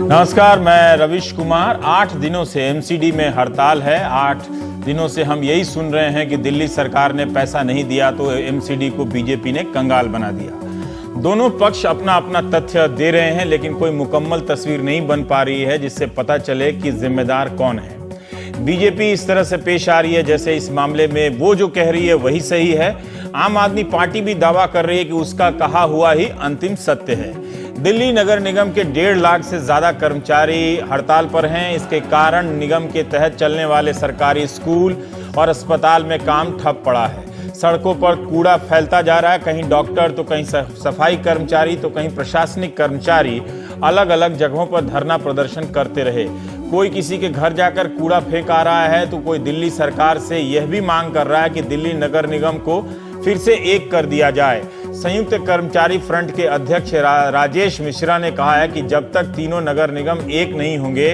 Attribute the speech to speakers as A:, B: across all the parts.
A: नमस्कार, मैं रविश कुमार। 8 दिनों से एमसीडी में हड़ताल है। 8 दिनों से हम यही सुन रहे हैं कि दिल्ली सरकार ने पैसा नहीं दिया तो एमसीडी को बीजेपी ने कंगाल बना दिया। दोनों पक्ष अपना अपना तथ्य दे रहे हैं, लेकिन कोई मुकम्मल तस्वीर नहीं बन पा रही है जिससे पता चले कि जिम्मेदार कौन है। बीजेपी इस तरह से पेश आ रही है जैसे इस मामले में वो जो कह रही है वही सही है। आम आदमी पार्टी भी दावा कर रही है कि उसका कहा हुआ ही अंतिम सत्य है। दिल्ली नगर निगम के 1.5 लाख से ज्यादा कर्मचारी हड़ताल पर हैं। इसके कारण निगम के तहत चलने वाले सरकारी स्कूल और अस्पताल में काम ठप पड़ा है। सड़कों पर कूड़ा फैलता जा रहा है। कहीं डॉक्टर तो कहीं सफाई कर्मचारी तो कहीं प्रशासनिक कर्मचारी अलग अलग जगहों पर धरना प्रदर्शन करते रहे। कोई किसी के घर जाकर कूड़ा फेंक आ रहा है तो कोई दिल्ली सरकार से यह भी मांग कर रहा है कि दिल्ली नगर निगम को फिर से एक कर दिया जाए। संयुक्त कर्मचारी फ्रंट के अध्यक्ष राजेश मिश्रा ने कहा है कि जब तक तीनों नगर निगम एक नहीं होंगे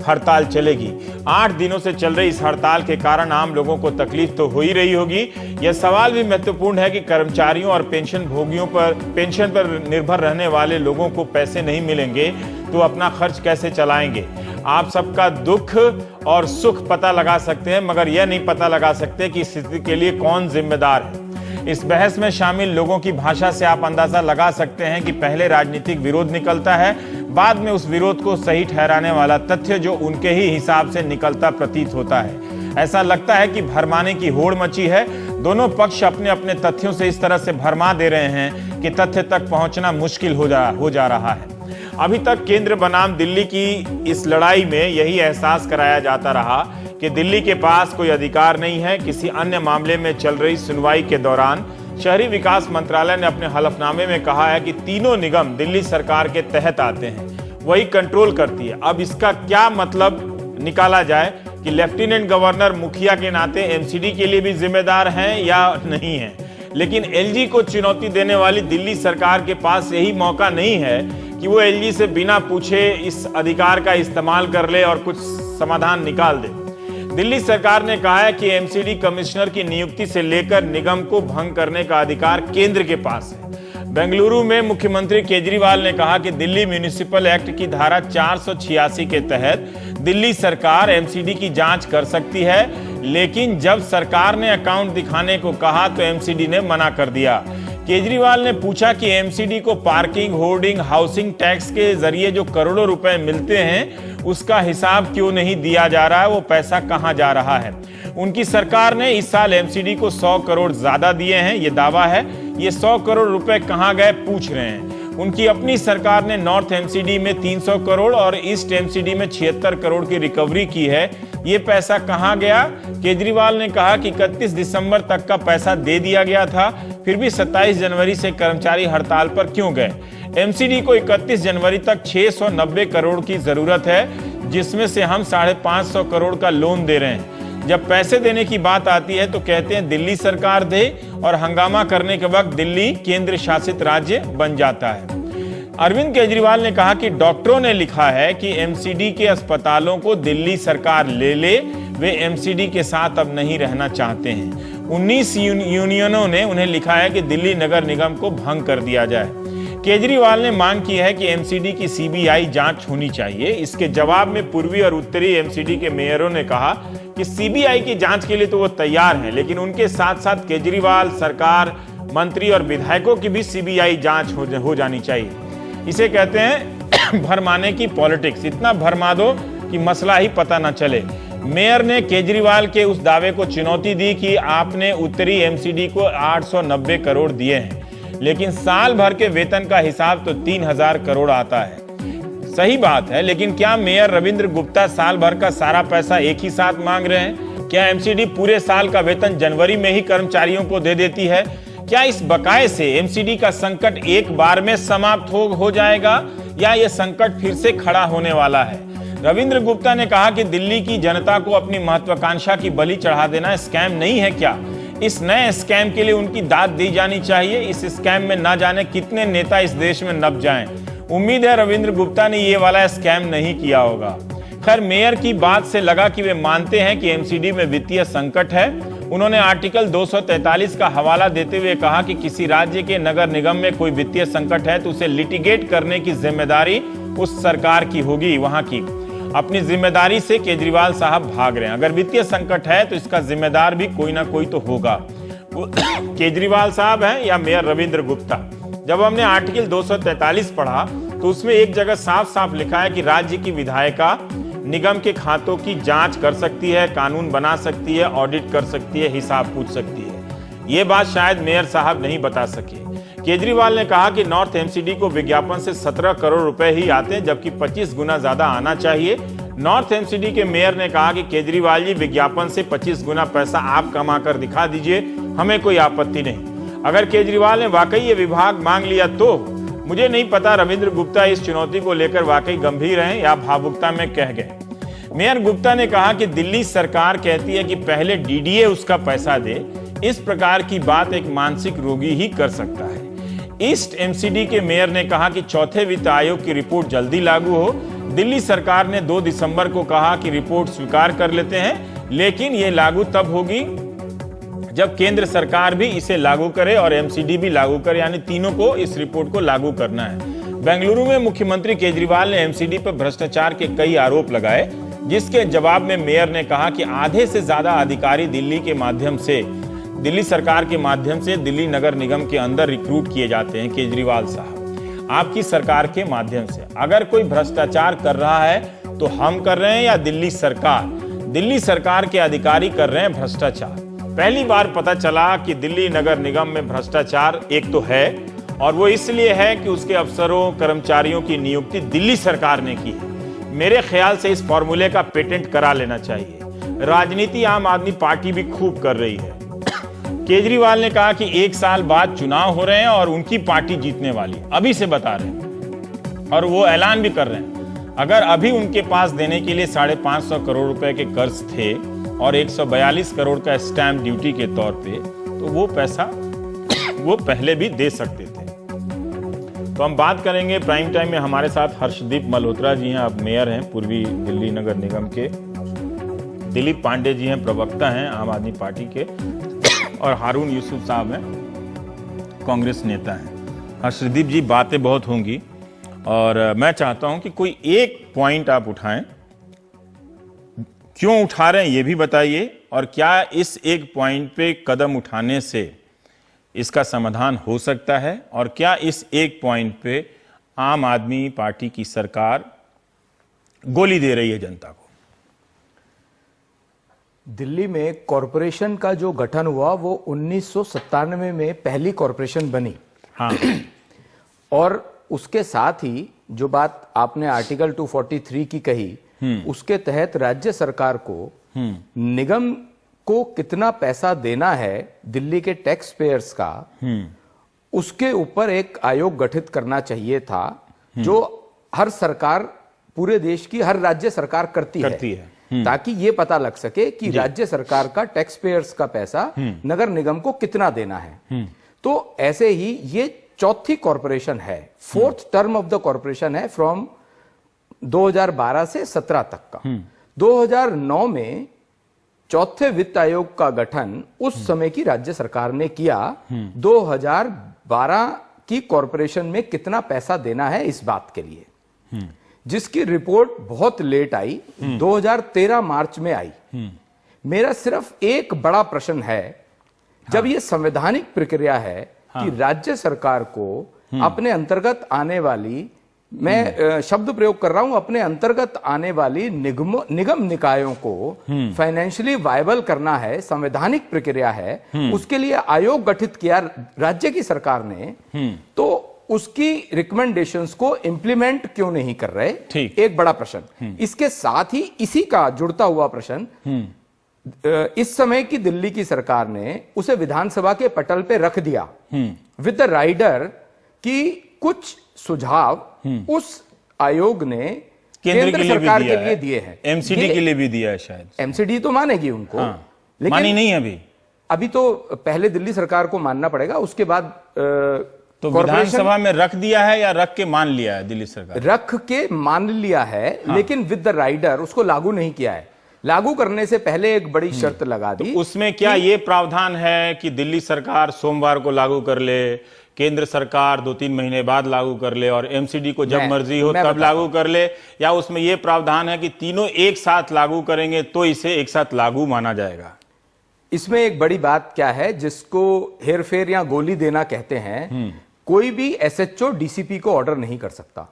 A: हड़ताल चलेगी। 8 दिनों से चल रही इस हड़ताल के कारण आम लोगों को तकलीफ तो हो ही रही होगी। यह सवाल भी महत्वपूर्ण है कि कर्मचारियों और पेंशन पर निर्भर रहने वाले लोगों को पैसे नहीं मिलेंगे तो अपना खर्च कैसे चलाएंगे। आप सबका दुख और सुख पता लगा सकते हैं, मगर यह नहीं पता लगा सकते कि इस स्थिति के लिए कौन जिम्मेदार है। इस बहस में शामिल लोगों की भाषा से आप अंदाजा लगा सकते हैं कि पहले राजनीतिक विरोध निकलता है, बाद में उस विरोध को सही ठहराने वाला तथ्य जो उनके ही हिसाब से निकलता प्रतीत होता है। ऐसा लगता है कि भरमाने की होड़ मची है। दोनों पक्ष अपने अपने तथ्यों से इस तरह से भरमा दे रहे हैं कि तथ्य तक पहुंचना मुश्किल हो जा रहा है। अभी तक केंद्र बनाम दिल्ली की इस लड़ाई में यही एहसास कराया जाता रहा कि दिल्ली के पास कोई अधिकार नहीं है। किसी अन्य मामले में चल रही सुनवाई के दौरान शहरी विकास मंत्रालय ने अपने हलफनामे में कहा है कि तीनों निगम दिल्ली सरकार के तहत आते हैं, वही कंट्रोल करती है। अब इसका क्या मतलब निकाला जाए कि लेफ्टिनेंट गवर्नर मुखिया के नाते एमसीडी के लिए भी जिम्मेदार हैं या नहीं है। लेकिन एलजी को चुनौती देने वाली दिल्ली सरकार के पास यही मौका नहीं है कि वो एलजी से बिना पूछे इस अधिकार का इस्तेमाल कर ले और कुछ समाधान निकाल दे। दिल्ली सरकार ने कहा है कि एमसीडी कमिश्नर की नियुक्ति से लेकर निगम को भंग करने का अधिकार केंद्र के पास है। बेंगलुरु में मुख्यमंत्री केजरीवाल ने कहा कि दिल्ली म्युनिसिपल एक्ट की धारा 486 के तहत दिल्ली सरकार एमसीडी की जांच कर सकती है, लेकिन जब सरकार ने अकाउंट दिखाने को कहा तो एमसीडी ने मना कर दिया। केजरीवाल ने पूछा कि एमसीडी को पार्किंग, होर्डिंग, हाउसिंग टैक्स के जरिए जो करोड़ों रुपए मिलते हैं उसका हिसाब क्यों नहीं दिया जा रहा है, वो पैसा कहां जा रहा है। उनकी सरकार ने इस साल एमसीडी को 100 करोड़ ज्यादा दिए हैं, ये दावा है। ये 100 करोड़ रुपए कहां गए पूछ रहे हैं। उनकी अपनी सरकार ने नॉर्थ एमसीडी में 300 करोड़ और ईस्ट एमसीडी में 76 करोड़ की रिकवरी की है। ये पैसा कहां गया? केजरीवाल ने कहा कि 31 दिसंबर तक का पैसा दे दिया गया था, फिर भी 27 जनवरी से कर्मचारी हड़ताल पर क्यों गए? एमसीडी को 31 जनवरी तक 690 करोड़ की जरूरत है, जिसमें से हम 550 करोड़ का लोन दे रहे हैं। जब पैसे देने की बात आती है तो कहते हैं दिल्ली सरकार दे, और हंगामा करने के वक्त दिल्ली केंद्र शासित राज्य बन जाता है। अरविंद केजरीवाल ने कहा कि डॉक्टरों ने लिखा है कि एमसीडी के अस्पतालों को दिल्ली सरकार ले ले, वे एमसीडी के साथ अब नहीं रहना चाहते हैं। 19 यूनियनों ने उन्हें लिखा है कि दिल्ली नगर निगम को भंग कर दिया जाए। केजरीवाल ने मांग की है कि एमसीडी की सीबीआई जांच होनी चाहिए। इसके जवाब में पूर्वी और उत्तरी एमसीडी के मेयरों ने कहा कि सीबीआई की जांच के लिए तो वो तैयार हैं, लेकिन उनके साथ साथ केजरीवाल सरकार, मंत्री और विधायकों की भी सीबीआई जांच हो जानी चाहिए। इसे कहते हैं भरमाने की पॉलिटिक्स। इतना भरमा दो कि मसला ही पता न चले। मेयर ने केजरीवाल के उस दावे को चुनौती दी कि आपने उत्तरी एमसीडी को 890 करोड़ दिए हैं, लेकिन साल भर के वेतन का हिसाब तो 3000 करोड़ आता है। सही बात है, लेकिन क्या मेयर रविंद्र गुप्ता साल भर का सारा पैसा एक ही साथ मांग रहे हैं? क्या एमसीडी पूरे साल का वेतन जनवरी में ही कर्मचारियों को दे देती है? क्या इस बकाये से एमसीडी का संकट एक बार में समाप्त हो जाएगा, या यह संकट फिर से खड़ा होने वाला है? रविंद्र गुप्ता ने कहा कि दिल्ली की जनता को अपनी महत्वाकांक्षा की बलि चढ़ा देना स्कैम नहीं है क्या? इस नए स्कैम के लिए उनकी दाद दी जानी चाहिए। इस स्कैम में न जाने कितने नेता इस देश में नप जाएं। उम्मीद है रविंद्र गुप्ता ने ये वाला स्कैम नहीं किया होगा। खैर, मेयर की बात से लगा कि वे मानते हैं कि एमसीडी में वित्तीय संकट है। उन्होंने आर्टिकल 243 का हवाला देते हुए कहा कि किसी राज्य के नगर निगम में कोई वित्तीय संकट है तो उसे लिटिगेट करने की जिम्मेदारी उस सरकार की होगी, वहां की। अपनी जिम्मेदारी से केजरीवाल साहब भाग रहे हैं। अगर वित्तीय संकट है तो इसका जिम्मेदार भी कोई ना कोई तो होगा। वो केजरीवाल साहब हैं या मेयर रविंद्र गुप्ता। जब हमने आर्टिकल 243 पढ़ा तो उसमें एक जगह साफ साफ लिखा है कि राज्य की विधायिका निगम के खातों की जांच कर सकती है, कानून बना सकती है, ऑडिट कर सकती है, हिसाब पूछ सकती है। ये बात शायद मेयर साहब नहीं बता सके। केजरीवाल ने कहा कि नॉर्थ एमसीडी को विज्ञापन से 17 करोड़ रुपए ही आते हैं, जबकि 25 गुना ज्यादा आना चाहिए। नॉर्थ एमसीडी के मेयर ने कहा कि केजरीवाल जी, विज्ञापन से 25 गुना पैसा आप कमा कर दिखा दीजिए, हमें कोई आपत्ति नहीं। अगर केजरीवाल ने वाकई ये विभाग मांग लिया तो मुझे नहीं पता रविंद्र गुप्ता इस चुनौती को लेकर वाकई गंभीर हैं या भावुकता में कह गए। मेयर गुप्ता ने कहा कि दिल्ली सरकार कहती है कि पहले डीडीए उसका पैसा दे। इस प्रकार की बात एक मानसिक रोगी ही कर सकता है। ईस्ट एमसीडी के मेयर ने कहा कि चौथे वित्त आयोग की रिपोर्ट जल्दी लागू हो। दिल्ली सरकार ने 2 दिसंबर को कहा कि रिपोर्ट स्वीकार कर लेते हैं, लेकिन यह लागू तब होगी जब केंद्र सरकार भी इसे लागू करे और एमसीडी भी लागू करे, यानी तीनों को इस रिपोर्ट को लागू करना है। बेंगलुरु में मुख्यमंत्री केजरीवाल ने एमसीडी पर भ्रष्टाचार के कई आरोप लगाए, जिसके जवाब में मेयर ने कहा कि आधे से ज्यादा अधिकारी दिल्ली सरकार के माध्यम से दिल्ली नगर निगम के अंदर रिक्रूट किए जाते हैं। केजरीवाल साहब, आपकी सरकार के माध्यम से अगर कोई भ्रष्टाचार कर रहा है तो हम कर रहे हैं या दिल्ली सरकार के अधिकारी कर रहे हैं भ्रष्टाचार। पहली बार पता चला कि दिल्ली नगर निगम में भ्रष्टाचार एक तो है, और वो इसलिए है कि उसके अफसरों कर्मचारियों की नियुक्ति दिल्ली सरकार ने की है। मेरे ख्याल से इस फॉर्मूले का पेटेंट करा लेना चाहिए। राजनीति आम आदमी पार्टी भी खूब कर रही है। केजरीवाल ने कहा कि 1 साल बाद चुनाव हो रहे हैं और उनकी पार्टी जीतने वाली, अभी से बता रहे हैं, और वो ऐलान भी कर रहे हैं। अगर अभी उनके पास देने के लिए 550 करोड़ रुपए के कर्ज थे और 142 करोड़ का स्टैंप ड्यूटी के तौर पे, तो वो पैसा वो पहले भी दे सकते थे। तो हम बात करेंगे प्राइम टाइम में। हमारे साथ हर्षदीप मल्होत्रा जी हैं, अब मेयर हैं पूर्वी दिल्ली नगर निगम के। दिलीप पांडे जी हैं, प्रवक्ता हैं आम आदमी पार्टी के, और हारून यूसुफ साहब हैं, कांग्रेस नेता हैं। हर्षदीप जी, बातें बहुत होंगी और मैं चाहता हूं कि कोई एक पॉइंट आप उठाएं। क्यों उठा रहे हैं ये भी बताइए, और क्या इस एक पॉइंट पे कदम उठाने से इसका समाधान हो सकता है, और क्या इस एक पॉइंट पे आम आदमी पार्टी की सरकार गोली दे रही है जनता को।
B: दिल्ली में कॉरपोरेशन का जो गठन हुआ वो 1997 में पहली कॉरपोरेशन बनी।
A: हाँ।
B: और उसके साथ ही जो बात आपने आर्टिकल 243 की कही, उसके तहत राज्य सरकार को निगम को कितना पैसा देना है दिल्ली के टैक्स पेयर्स का, उसके ऊपर एक आयोग गठित करना चाहिए था, जो हर सरकार, पूरे देश की हर राज्य सरकार करती है। ताकि ये पता लग सके कि राज्य सरकार का टैक्स पेयर्स का पैसा नगर निगम को कितना देना है। तो ऐसे ही ये चौथी कॉरपोरेशन है, 4th term of the corporation है, फ्रॉम 2012 से 17 तक का। 2009 में चौथे वित्त आयोग का गठन उस समय की राज्य सरकार ने किया। 2012 की कॉरपोरेशन में कितना पैसा देना है इस बात के लिए, जिसकी रिपोर्ट बहुत लेट आई, 2013 मार्च में आई। मेरा सिर्फ एक बड़ा प्रश्न है, जब ये संवैधानिक प्रक्रिया है कि राज्य सरकार को अपने अंतर्गत आने वाली, मैं शब्द प्रयोग कर रहा हूं, अपने अंतर्गत आने वाली निगम निकायों को फाइनेंशियली वायबल करना है, संवैधानिक प्रक्रिया है, उसके लिए आयोग गठित किया राज्य की सरकार ने, तो उसकी रिकमेंडेशंस को इंप्लीमेंट क्यों नहीं कर रहे? एक बड़ा प्रश्न। इसके साथ ही इसी का जुड़ता हुआ प्रश्न, इस समय की दिल्ली की सरकार ने उसे विधानसभा के पटल पे रख दिया विद द राइडर की कुछ सुझाव उस आयोग ने केंद्र सरकार के लिए दिए हैं,
A: एमसीडी के लिए भी दिया है शायद।
B: एमसीडी तो मानेगी उनको,
A: लेकिन मानी नहीं अभी
B: तो पहले दिल्ली सरकार को मानना पड़ेगा, उसके बाद
A: तो विधानसभा में रख दिया है या रख के मान लिया है दिल्ली सरकार?
B: रख के मान लिया है, लेकिन विद द राइडर उसको लागू नहीं किया है। लागू करने से पहले एक बड़ी शर्त लगा दी।
A: उसमें क्या ये प्रावधान है कि दिल्ली सरकार सोमवार को लागू कर ले, केंद्र सरकार 2-3 महीने बाद लागू कर ले और एमसीडी को जब मर्जी हो तब लागू कर ले, या उसमें यह प्रावधान है कि तीनों एक साथ लागू करेंगे तो इसे एक साथ लागू माना जाएगा?
B: इसमें एक बड़ी बात क्या है, जिसको हेरफेर या गोली देना कहते हैं, कोई भी एसएचओ डीसीपी को ऑर्डर नहीं कर सकता।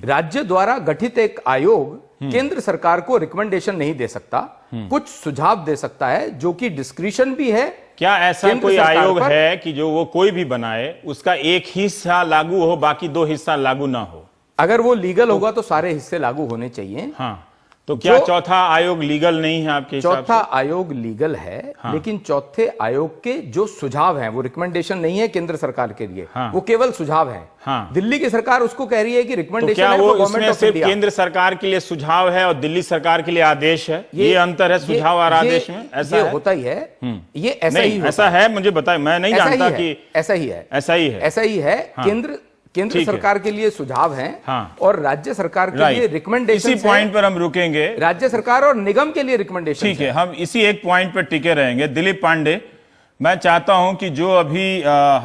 B: राज्य द्वारा गठित एक आयोग केंद्र सरकार को रिकमेंडेशन नहीं दे सकता, कुछ सुझाव दे सकता है, जो कि डिस्क्रिशन भी है।
A: क्या ऐसा कोई आयोग है कि जो वो कोई भी बनाए उसका एक हिस्सा लागू हो, बाकी 2 हिस्सा लागू ना हो?
B: अगर वो लीगल होगा तो सारे हिस्से लागू होने चाहिए।
A: हाँ, तो क्या चौथा आयोग लीगल नहीं है आपके हिसाब से?
B: चौथा आयोग लीगल है, हाँ। लेकिन चौथे आयोग के जो सुझाव हैं वो रिकमेंडेशन नहीं है केंद्र सरकार के लिए, हाँ। वो केवल सुझाव है। हाँ। दिल्ली की सरकार उसको कह रही है कि रिकमेंडेशन
A: तो क्या वो इसमें सिर्फ केंद्र सरकार के लिए सुझाव है और दिल्ली सरकार के लिए आदेश है? ये अंतर है सुझाव और आदेश में? ऐसा
B: ये होता ही है, ये ऐसा ही
A: ऐसा है, मुझे बताए, मैं नहीं जानता कि
B: ऐसा ही है,
A: ऐसा ही है,
B: ऐसा ही है। केंद्र सरकार के लिए सुझाव हैं, हाँ। और राज्य सरकार के लिए रिकमेंडेशन।
A: इसी पॉइंट पर हम रुकेंगे।
B: राज्य सरकार और निगम के लिए रिकमेंडेशन।
A: ठीक है, हम इसी एक पॉइंट पर टिके रहेंगे। दिलीप पांडे, मैं चाहता हूं कि जो अभी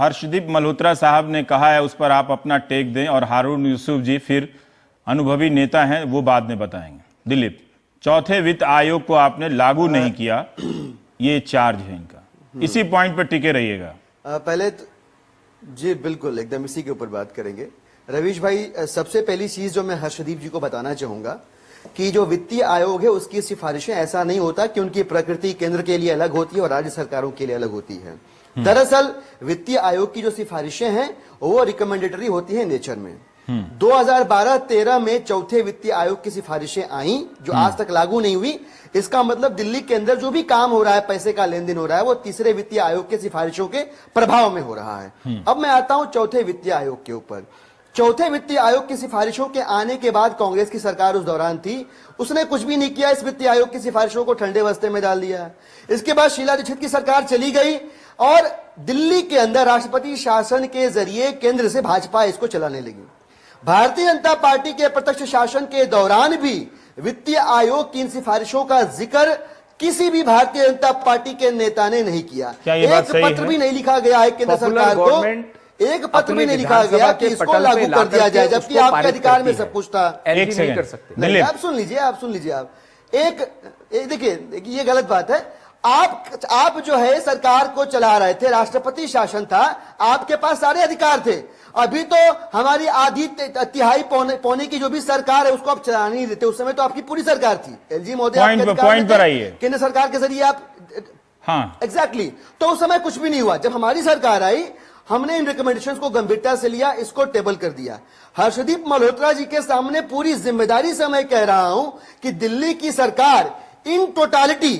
A: हर्षदीप मल्होत्रा साहब ने कहा है उस पर आप अपना टेक दें, और हारून यूसुफ जी फिर अनुभवी नेता हैं, वो बाद में बताएंगे। दिलीप, चौथे वित्त आयोग को आपने लागू नहीं किया, ये चार्ज है इनका, इसी पॉइंट पर टिके रहिएगा।
C: पहले जी बिल्कुल, एकदम इसी के ऊपर बात करेंगे। रवीश भाई, सबसे पहली चीज जो मैं हर्षदीप जी को बताना चाहूंगा कि जो वित्तीय आयोग है उसकी सिफारिशें, ऐसा नहीं होता कि उनकी प्रकृति केंद्र के लिए अलग होती है और राज्य सरकारों के लिए अलग होती है। दरअसल वित्तीय आयोग की जो सिफारिशें हैं वो रिकमेंडेटरी होती है नेचर में। 2012-13 में चौथे वित्तीय आयोग की सिफारिशें आई जो आज तक लागू नहीं हुई। इसका मतलब दिल्ली के अंदर जो भी काम हो रहा है, पैसे का लेन देन हो रहा है, वो तीसरे वित्तीय आयोग के सिफारिशों के प्रभाव में हो रहा है। अब मैं आता हूं चौथे वित्तीय आयोग के ऊपर। चौथे वित्तीय आयोग की सिफारिशों के आने के बाद कांग्रेस की सरकार उस दौरान थी, उसने कुछ भी नहीं किया, इस वित्तीय आयोग की सिफारिशों को ठंडे बस्ते में डाल दिया। इसके बाद शीला दीक्षित की सरकार चली गई और दिल्ली के अंदर राष्ट्रपति शासन के जरिए केंद्र से भाजपा इसको चलाने लगी। भारतीय जनता पार्टी के प्रत्यक्ष शासन के दौरान भी वित्तीय आयोग की इन सिफारिशों का जिक्र किसी भी भारतीय जनता पार्टी के नेता ने नहीं किया। एक पत्र भी नहीं लिखा गया है केंद्र सरकार को, एक पत्र भी नहीं लिखा गया कि इसको लागू कर दिया जाए, जबकि आपके अधिकार में सब कुछ था।
B: एक नहीं कर सकते।
C: आप सुन लीजिए, आप सुन लीजिए। आप देखिए, ये गलत बात है। आप जो है सरकार को चला रहे थे, राष्ट्रपति शासन था, आपके पास सारे अधिकार थे। अभी तो हमारी आधी तिहाई पौने की जो भी सरकार है उसको आप चलाने नहीं देते। उस समय तो आपकी पूरी सरकार थी। एलजी महोदय
A: पॉइंट पर आइए।
C: केंद्र सरकार के जरिए आप,
A: हाँ
C: एग्जैक्टली। तो उस समय कुछ भी नहीं हुआ। जब हमारी सरकार आई, हमने इन रिकमेंडेशंस को गंभीरता से लिया, इसको टेबल कर दिया। हर्षदीप मल्होत्रा जी के सामने पूरी जिम्मेदारी से मैं कह रहा हूं कि दिल्ली की सरकार इन टोटालिटी,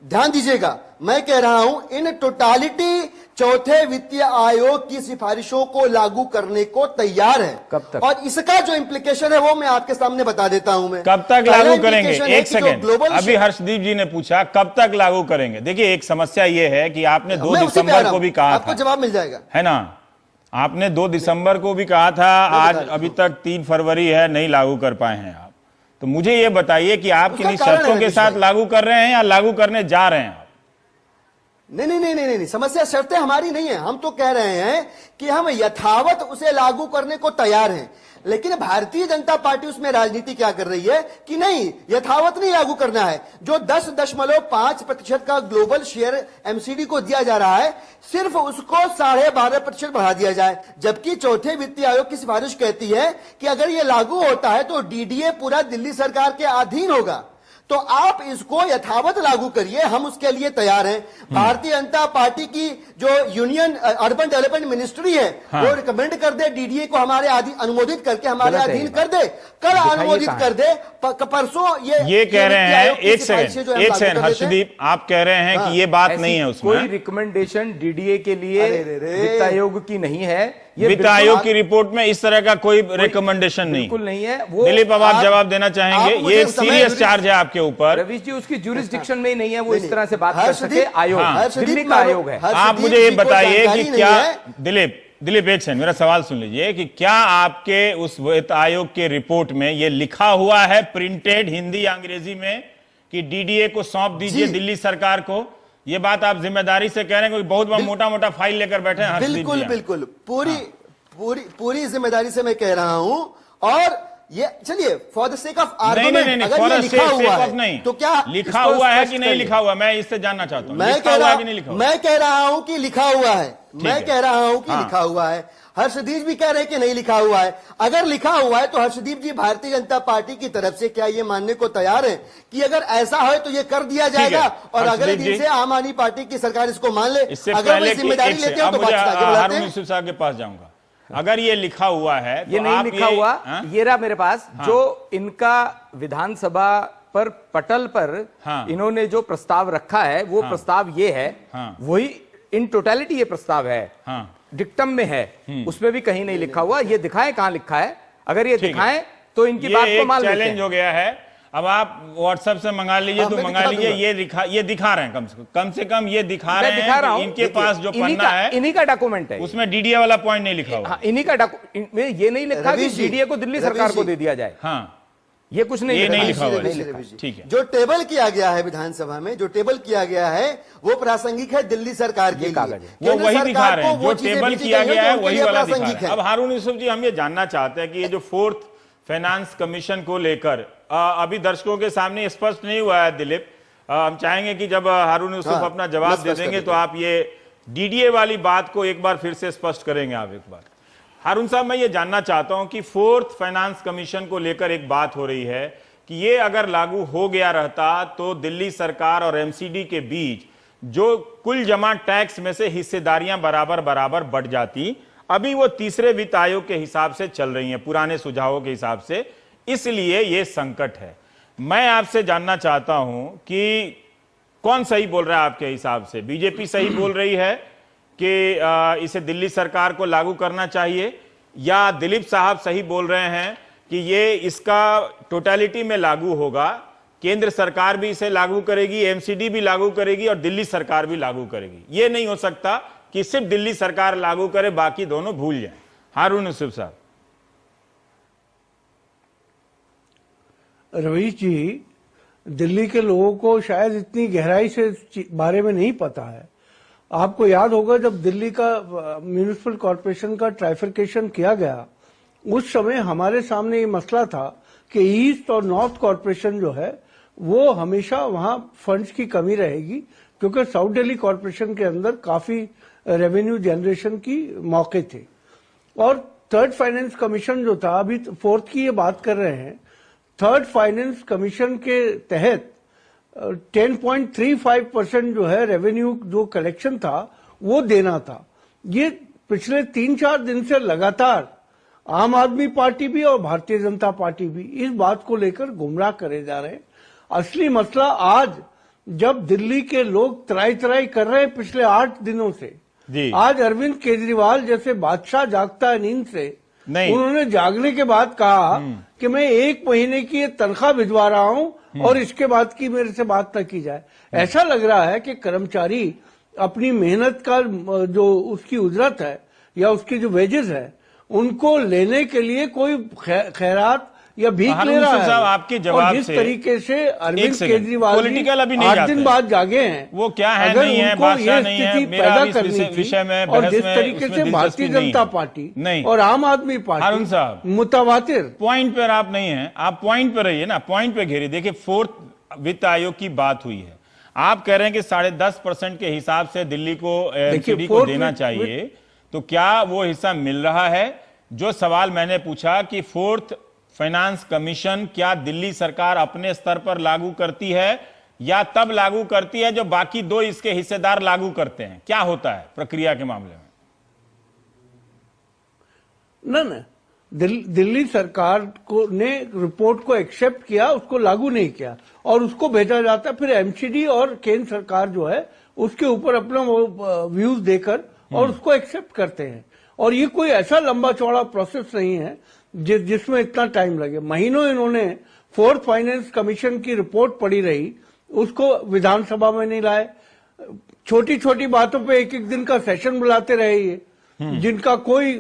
C: ध्यान दीजिएगा, मैं कह रहा हूं इन टोटालिटी चौथे वित्तीय आयोग की सिफारिशों को लागू करने को तैयार है।
B: कब तक?
C: और इसका जो इंप्लीकेशन है वो मैं आपके सामने बता देता हूं। मैं
A: कब तक लागू करेंगे? एक सेकंड, अभी हर्षदीप जी ने पूछा कब तक लागू करेंगे। देखिए, एक समस्या ये है कि आपने 2 दिसंबर को भी कहा था,
C: आपको जवाब मिल जाएगा,
A: है ना? आपने 2 दिसंबर को भी कहा था, आज अभी तक 3 फरवरी है, नहीं लागू कर पाए हैं आप। तो मुझे ये बताइए कि आप किन्हीं शर्तों के साथ लागू कर रहे हैं या लागू करने जा रहे हैं?
C: नहीं, समस्या शर्तें हमारी नहीं है। हम तो कह रहे हैं कि हम यथावत उसे लागू करने को तैयार हैं, लेकिन भारतीय जनता पार्टी उसमें राजनीति क्या कर रही है कि नहीं, यथावत नहीं लागू करना है। जो 10.5% का ग्लोबल शेयर एमसीडी को दिया जा रहा है, सिर्फ उसको 12.5% बढ़ा दिया जाए। जबकि चौथे वित्तीय आयोग की सिफारिश कहती है कि अगर यह लागू होता है तो डीडीए पूरा दिल्ली सरकार के अधीन होगा। तो आप इसको यथावत लागू करिए, हम उसके लिए तैयार हैं। भारतीय जनता पार्टी की जो यूनियन अर्बन डेवलपमेंट मिनिस्ट्री है, हाँ। वो रिकमेंड कर दे डीडीए को हमारे अनुमोदित करके हमारे अधीन कर दे, कल अनुमोदित कर दे, परसों ये
A: कह रहे हैं। एक सेकंड हर्षदीप, आप कह रहे हैं कि ये बात नहीं है उसमें,
B: कोई रिकमेंडेशन डीडीए के लिए वित्त आयोग की नहीं है।
A: वित्त आयोग की रिपोर्ट में इस तरह का कोई रिकमेंडेशन नहीं,
B: बिल्कुल नहीं है।
A: दिलीप, अब आप जवाब देना चाहेंगे? ये एक सीरियस चार्ज है आपके ऊपर।
B: रवीश जी, उसकी ज्यूरिसडिक्शन में ही नहीं है वो इस तरह से बात कर सके। आयोग दिल्ली का आयोग है।
A: आप मुझे ये बताइए कि क्या, दिलीप एक सेकंड, मेरा सवाल सुन लीजिए कि क्या आपके उस वित्त आयोग के रिपोर्ट में ये लिखा हुआ है प्रिंटेड हिंदी या अंग्रेजी में कि डीडीए को सौंप दीजिए
C: जी।
A: दिल्ली सरकार को? ये बात आप जिम्मेदारी से कह रहे हैं? कोई बहुत मोटा मोटा फाइल लेकर बैठे हैं हर्षदीप
C: बिल्कुल
A: जी?
C: बिल्कुल पूरी जिम्मेदारी से मैं कह रहा हूं। और ये चलिए for the sake of argument अगर ये लिखा हुआ है तो क्या
A: लिखा हुआ है कि नहीं लिखा हुआ? मैं इससे जानना चाहता हूं।
C: मैं कह रहा हूं कि लिखा हुआ है। मैं कह रहा हूं कि लिखा हुआ है। हर्षदीप भी कह रहे हैं कि नहीं लिखा हुआ है। अगर लिखा हुआ है तो हर्षदीप जी भारतीय जनता पार्टी की तरफ से क्या ये मानने को तैयार है कि अगर ऐसा है तो ये कर दिया जाएगा और अगले दिन से आम आदमी पार्टी की सरकार इसको मान ले? अगर वो जिम्मेदारी लेते हो तो बात आगे बढ़ाते
A: हारून
C: हैं।
A: यूसुफ साहब के पास जाऊंगा। अगर ये लिखा हुआ है तो
B: ये नहीं लिखा हुआ, ये रहा मेरे पास जो इनका विधानसभा पर पटल पर इन्होंने जो प्रस्ताव रखा है वो प्रस्ताव ये है, वही इन टोटलिटी ये प्रस्ताव है, डिक्टम में है, उसमें भी कहीं नहीं लिखा हुआ। ये दिखाएं कहां लिखा है? अगर ये दिखाएं तो इनकी बात को मान लेते हैं।
A: चैलेंज हो गया है। अब आप व्हाट्सएप से मंगा लीजिए तो मंगा लीजिए। ये दिखा रहे हैं, कम से कम ये दिखा रहे हैं। इनके पास जो पन्ना है
B: इन्हीं का डॉक्यूमेंट है,
A: उसमें डीडीए वाला पॉइंट नहीं लिखा हुआ।
B: इन्हीं का डॉक्यूमेंट, ये नहीं लिखा कि डीडीए को दिल्ली सरकार को दे दिया जाए। ये कुछ नहीं,
A: ये नहीं लिखा हुआ।
C: ठीक है। जो टेबल किया गया है विधानसभा में, जो टेबल किया गया है वो प्रासंगिक है दिल्ली सरकार के लिए।
A: वो वही दिखा रहे हैं, जो टेबल किया गया है वही वाला दिखा रहे हैं। अब हारून यूसुफ जी, हम ये जानना चाहते हैं कि ये जो फोर्थ फाइनेंस कमीशन को लेकर अभी दर्शकों के सामने स्पष्ट नहीं हुआ है दिलीप। हम चाहेंगे कि जब हारून यूसुफ अपना जवाब दे देंगे तो आप ये डीडीए वाली बात को एक बार फिर से स्पष्ट करेंगे आप एक बार। हारून साहब, मैं ये जानना चाहता हूं कि फोर्थ फाइनेंस कमीशन को लेकर एक बात हो रही है कि ये अगर लागू हो गया रहता तो दिल्ली सरकार और एमसीडी के बीच जो कुल जमा टैक्स में से हिस्सेदारियां बराबर बराबर बढ़ जाती। अभी वो तीसरे वित्त आयोग के हिसाब से चल रही हैं, पुराने सुझावों के हिसाब से, इसलिए ये संकट है। मैं आपसे जानना चाहता हूं कि कौन सही बोल रहा है आपके हिसाब से? बीजेपी सही बोल रही है कि इसे दिल्ली सरकार को लागू करना चाहिए, या दिलीप साहब सही बोल रहे हैं कि ये इसका टोटलिटी में लागू होगा, केंद्र सरकार भी इसे लागू करेगी, एमसीडी भी लागू करेगी और दिल्ली सरकार भी लागू करेगी? ये नहीं हो सकता कि सिर्फ दिल्ली सरकार लागू करे, बाकी दोनों भूल जाएं। हारून यूसुफ साहब।
D: रवीश जी, दिल्ली के लोगों को शायद इतनी गहराई से बारे में नहीं पता है। आपको याद होगा जब दिल्ली का म्यूनिसिपल कॉर्पोरेशन का ट्राइफरकेशन किया गया, उस समय हमारे सामने ये मसला था कि ईस्ट और नॉर्थ कॉर्पोरेशन जो है वो हमेशा वहां फंड्स की कमी रहेगी, क्योंकि साउथ दिल्ली कॉर्पोरेशन के अंदर काफी रेवेन्यू जनरेशन की मौके थे। और थर्ड फाइनेंस कमीशन जो था, अभी फोर्थ की ये बात कर रहे हैं, थर्ड फाइनेंस कमीशन के तहत 10.35% जो है रेवेन्यू जो कलेक्शन था वो देना था। ये पिछले 3-4 दिन से लगातार आम आदमी पार्टी भी और भारतीय जनता पार्टी भी इस बात को लेकर गुमराह करे जा रहे हैं। असली मसला आज जब दिल्ली के लोग त्राई त्राई कर रहे हैं पिछले 8 दिनों से, आज अरविंद केजरीवाल जैसे बादशाह जागता है नींद से, उन्होंने जागने के बाद कहा कि मैं 1 महीने की ये तनख्वाह भिजवा रहा हूं और इसके बाद की मेरे से बात न की जाए। ऐसा लग रहा है कि कर्मचारी अपनी मेहनत का जो उसकी उजरत है या उसकी जो वेजेस है उनको लेने के लिए कोई खैरात या भीख ले रहा है।
A: आपके जवाब
D: और जिस तरीके से अरविंद केजरीवाल
A: पॉलिटिकल अभी
D: 8 दिन बाद जागे हैं,
A: वो क्या है
D: अगर
A: नहीं है,
D: उनको ये स्थिति पैदा करनी
A: विषय में
D: और जिस तरीके से भारतीय जनता पार्टी और आम आदमी पार्टी मुतवातिर
A: पॉइंट पर आप नहीं है, आप पॉइंट पर रहिए ना, पॉइंट पे घेरिए। देखिए, फोर्थ वित्त आयोग की बात हुई है, आप कह रहे हैं कि 10.5% के हिसाब से दिल्ली को एमसीडी को देना चाहिए, तो क्या वो हिस्सा मिल रहा है? जो सवाल मैंने पूछा कि फोर्थ फाइनेंस कमीशन क्या दिल्ली सरकार अपने स्तर पर लागू करती है या तब लागू करती है जब बाकी 2 इसके हिस्सेदार लागू करते हैं? क्या होता है प्रक्रिया के मामले में?
D: न दिल्ली सरकार को ने रिपोर्ट को एक्सेप्ट किया, उसको लागू नहीं किया और उसको भेजा जाता है, फिर एमसीडी और केंद्र सरकार जो है उसके ऊपर अपना व्यूज देकर और उसको एक्सेप्ट करते हैं। और ये कोई ऐसा लंबा चौड़ा प्रोसेस नहीं है जिसमें इतना टाइम लगे। महीनों इन्होंने फोर्थ फाइनेंस कमीशन की रिपोर्ट पड़ी रही, उसको विधानसभा में नहीं लाए, छोटी छोटी बातों पे 1-1 दिन का सेशन बुलाते रहे ये। जिनका कोई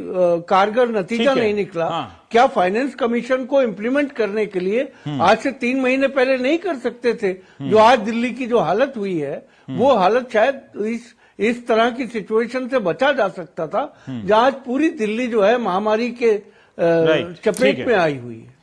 D: कारगर नतीजा
A: ठीक है।
D: नहीं निकला,
A: हाँ।
D: क्या फाइनेंस कमीशन को इम्प्लीमेंट करने के लिए आज से 3 महीने पहले नहीं कर सकते थे? जो आज दिल्ली की जो हालत हुई है, वो हालत शायद इस तरह की सिचुएशन से बचा जा सकता था, जहां आज पूरी दिल्ली जो है महामारी के
A: राइट, ठीक
D: चपेट
A: है।
D: में आई हुई है।